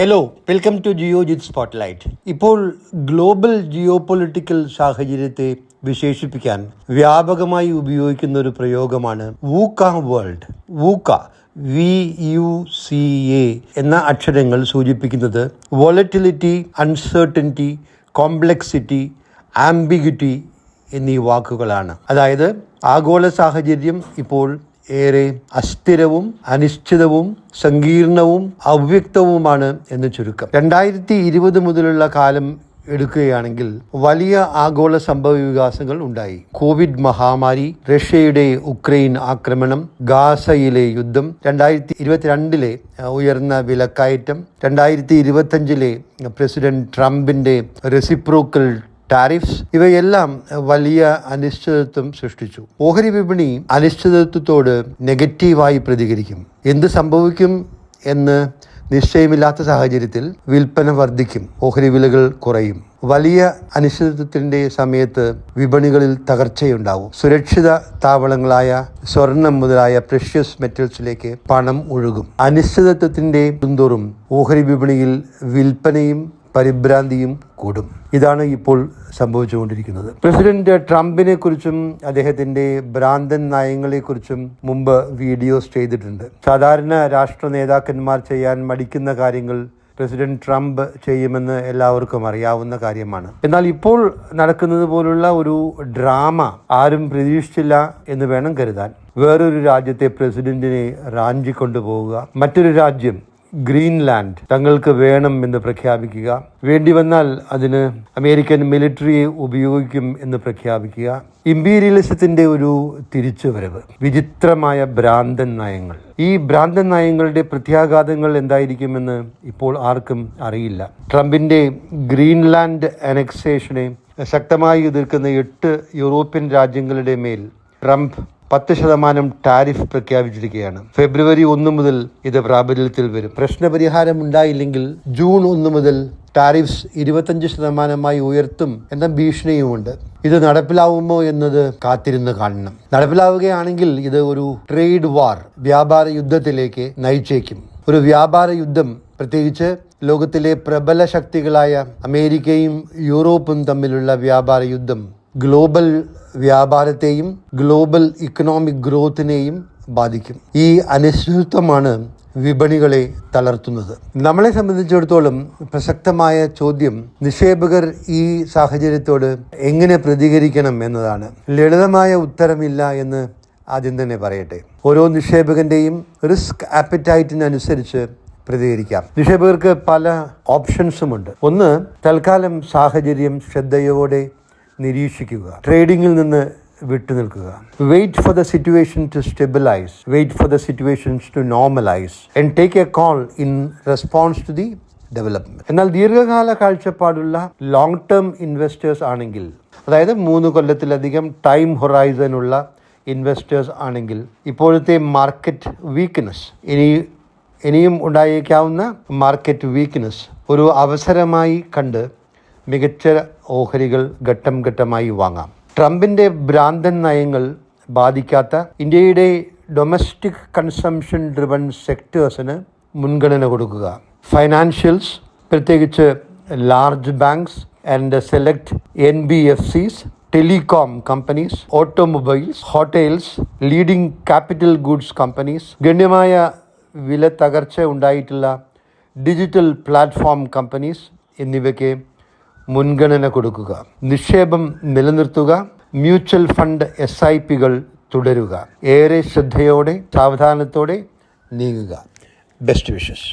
Hello, welcome to Geojit spotlight. ഇപ്പോൾ global geopolitical സാഹചര്യത്തെ വിശേഷിപ്പിക്കാൻ വ്യാപകമായി ഉപയോഗിക്കുന്ന ഒരു പ്രയോഗമാണ് വൂക്ക വേൾഡ്. വൂക്ക VUCA എന്ന അക്ഷരങ്ങൾ സൂചിപ്പിക്കുന്നത് വോളറ്റിലിറ്റി, അൺസർട്ടനിറ്റി, കോംപ്ലക്സിറ്റി, ആംബിഗ്വിറ്റി എന്നീ വാക്കുകളാണ്. അതായത് ആഗോള സാഹചര്യം ഇപ്പോൾ ഏറെ അസ്ഥിരവും അനിശ്ചിതവും സങ്കീർണവും അവ്യക്തവുമാണ് എന്ന് ചുരുക്കം. 2020 മുതലുള്ള കാലം എടുക്കുകയാണെങ്കിൽ വലിയ ആഗോള സംഭവ വികാസങ്ങൾ ഉണ്ടായി. കോവിഡ് മഹാമാരി, റഷ്യയുടെ ഉക്രൈൻ ആക്രമണം, ഗാസയിലെ യുദ്ധം, 2022 ഉയർന്ന വിലക്കയറ്റം, 2025 പ്രസിഡന്റ് ട്രംപിന്റെ റെസിപ്രോക്കൽ ടാരിഫ്സ്, ഇവയെല്ലാം വലിയ അനിശ്ചിതത്വം സൃഷ്ടിച്ചു. ഓഹരി വിപണി അനിശ്ചിതത്വത്തോട് നെഗറ്റീവായി പ്രതികരിക്കും. എന്ത് സംഭവിക്കും എന്ന് നിശ്ചയമില്ലാത്ത സാഹചര്യത്തിൽ വിൽപ്പന വർദ്ധിക്കും, ഓഹരി വിലകൾ കുറയും. വലിയ അനിശ്ചിതത്വത്തിന്റെ സമയത്ത് വിപണികളിൽ തകർച്ചയുണ്ടാവും. സുരക്ഷിത താവളങ്ങളായ സ്വർണം മുതലായ പ്രഷ്യസ് മെറ്റൽസിലേക്ക് പണം ഒഴുകും. അനിശ്ചിതത്വത്തിന്റെ തോറും ഓഹരി വിപണിയിൽ വിൽപ്പനയും പരിഭ്രാന്തിയും കൂടും. ഇതാണ് ഇപ്പോൾ സംഭവിച്ചുകൊണ്ടിരിക്കുന്നത്. പ്രസിഡന്റ് ട്രംപിനെ കുറിച്ചും അദ്ദേഹത്തിന്റെ ഭ്രാന്തൻ നയങ്ങളെക്കുറിച്ചും മുമ്പ് വീഡിയോസ് ചെയ്തിട്ടുണ്ട്. സാധാരണ രാഷ്ട്ര നേതാക്കന്മാർ ചെയ്യാൻ മടിക്കുന്ന കാര്യങ്ങൾ പ്രസിഡന്റ് ട്രംപ് ചെയ്യുമെന്ന് എല്ലാവർക്കും അറിയാവുന്ന കാര്യമാണ്. എന്നാൽ ഇപ്പോൾ നടക്കുന്നത് പോലുള്ള ഒരു ഡ്രാമ ആരും പ്രതീക്ഷിച്ചില്ല എന്ന് വേണം കരുതാൻ. വേറൊരു രാജ്യത്തെ പ്രസിഡന്റിനെ റാഞ്ചിക്കൊണ്ടുപോവുക, മറ്റൊരു രാജ്യം ഗ്രീൻലാൻഡ് തങ്ങൾക്ക് വേണം എന്ന് പ്രഖ്യാപിക്കുക, വേണ്ടി വന്നാൽ അതിന് അമേരിക്കൻ മിലിറ്ററിയെ ഉപയോഗിക്കും എന്ന് പ്രഖ്യാപിക്കുക, ഇമ്പീരിയലിസത്തിന്റെ ഒരു തിരിച്ചുവരവ്, വിചിത്രമായ ഭ്രാന്തൻ നയങ്ങൾ. ഈ ഭ്രാന്തൻ നയങ്ങളുടെ പ്രത്യാഘാതങ്ങൾ എന്തായിരിക്കുമെന്ന് ഇപ്പോൾ ആർക്കും അറിയില്ല. ട്രംപിന്റെ ഗ്രീൻലാൻഡ് അനക്സേഷനെ ശക്തമായി എതിർക്കുന്ന 8 യൂറോപ്യൻ രാജ്യങ്ങളുടെ മേൽ ട്രംപ് 10% ടാരിഫ് പ്രഖ്യാപിച്ചിരിക്കുകയാണ്. ഫെബ്രുവരി 1 മുതൽ ഇത് പ്രാബല്യത്തിൽ വരും. പ്രശ്നപരിഹാരം ഉണ്ടായില്ലെങ്കിൽ ജൂൺ 1 മുതൽ ടാരിഫ്സ് 25% ഉയർത്തും എന്ന ഭീഷണിയുമുണ്ട്. ഇത് നടപ്പിലാവുമോ എന്നത് കാത്തിരുന്ന് കാണണം. നടപ്പിലാവുകയാണെങ്കിൽ ഇത് ഒരു ട്രേഡ് വാർ, വ്യാപാര യുദ്ധത്തിലേക്ക് നയിച്ചേക്കും. ഒരു വ്യാപാര യുദ്ധം, പ്രത്യേകിച്ച് ലോകത്തിലെ പ്രബല ശക്തികളായ അമേരിക്കയും യൂറോപ്പും തമ്മിലുള്ള വ്യാപാര യുദ്ധം ഗ്ലോബൽ വ്യാപാരത്തെയും ഗ്ലോബൽ ഇക്കണോമിക് ഗ്രോത്തിനെയും ബാധിക്കും. ഈ അനിശ്ചിതത്വമാണ് വിപണികളെ തളർത്തുന്നത്. നമ്മളെ സംബന്ധിച്ചിടത്തോളം പ്രസക്തമായ ചോദ്യം നിക്ഷേപകർ ഈ സാഹചര്യത്തോട് എങ്ങനെ പ്രതികരിക്കണം എന്നതാണ്. ലളിതമായ ഉത്തരമില്ല എന്ന് ആദ്യം തന്നെ പറയട്ടെ. ഓരോ നിക്ഷേപകന്റെയും റിസ്ക് ആപ്പറ്റൈറ്റിനനുസരിച്ച് പ്രതികരിക്കാം. നിക്ഷേപകർക്ക് പല ഓപ്ഷൻസുമുണ്ട്. ഒന്ന്, തൽക്കാലം സാഹചര്യം ശ്രദ്ധയോടെ നിരീക്ഷിക്കുക, ട്രേഡിങ്ങിൽ നിന്ന് വിട്ടുനിൽക്കുക. Wait for the situation to stabilise, wait for the situations to normalise and take a call in response to the development. എന്നാൽ ദീർഘകാല കാഴ്ചപ്പാടുള്ള ലോങ് ടേം ഇൻവെസ്റ്റേഴ്സ് ആണെങ്കിൽ, അതായത് 3 കൊല്ലത്തിലധികം ടൈം ഹൊറൈസൺ ഉള്ള ഇൻവെസ്റ്റേഴ്സ് ആണെങ്കിൽ, ഇപ്പോഴത്തെ മാർക്കറ്റ് വീക്ക്നെസ്, ഇനിയും ഉണ്ടായേക്കാവുന്ന മാർക്കറ്റ് വീക്ക്നെസ് ഒരു അവസരമായി കണ്ട് മികച്ച ഓഹരികൾ ഘട്ടം ഘട്ടമായി വാങ്ങാം. ട്രംപിന്റെ ഭ്രാന്തൻ നയങ്ങൾ ബാധിക്കാത്ത ഇന്ത്യയുടെ ഡൊമസ്റ്റിക് കൺസംഷൻ ഡ്രിവൺ സെക്ടേഴ്സിന് മുൻഗണന കൊടുക്കുക. ഫൈനാൻഷ്യൽസ്, പ്രത്യേകിച്ച് large banks and select NBFCs, telecom companies, automobiles, hotels, leading capital goods companies, ഗണ്യമായ വില തകർച്ച ഉണ്ടായിട്ടുള്ള ഡിജിറ്റൽ പ്ലാറ്റ്ഫോം കമ്പനീസ് എന്നിവയ്ക്ക് മുൻഗണന കൊടുക്കുക. നിക്ഷേപം നിലനിർത്തുക. മ്യൂച്വൽ ഫണ്ട് SIPകൾ തുടരുക. ഏറെ ശ്രദ്ധയോടെ സാവധാനത്തോടെ നീങ്ങുക. Best wishes.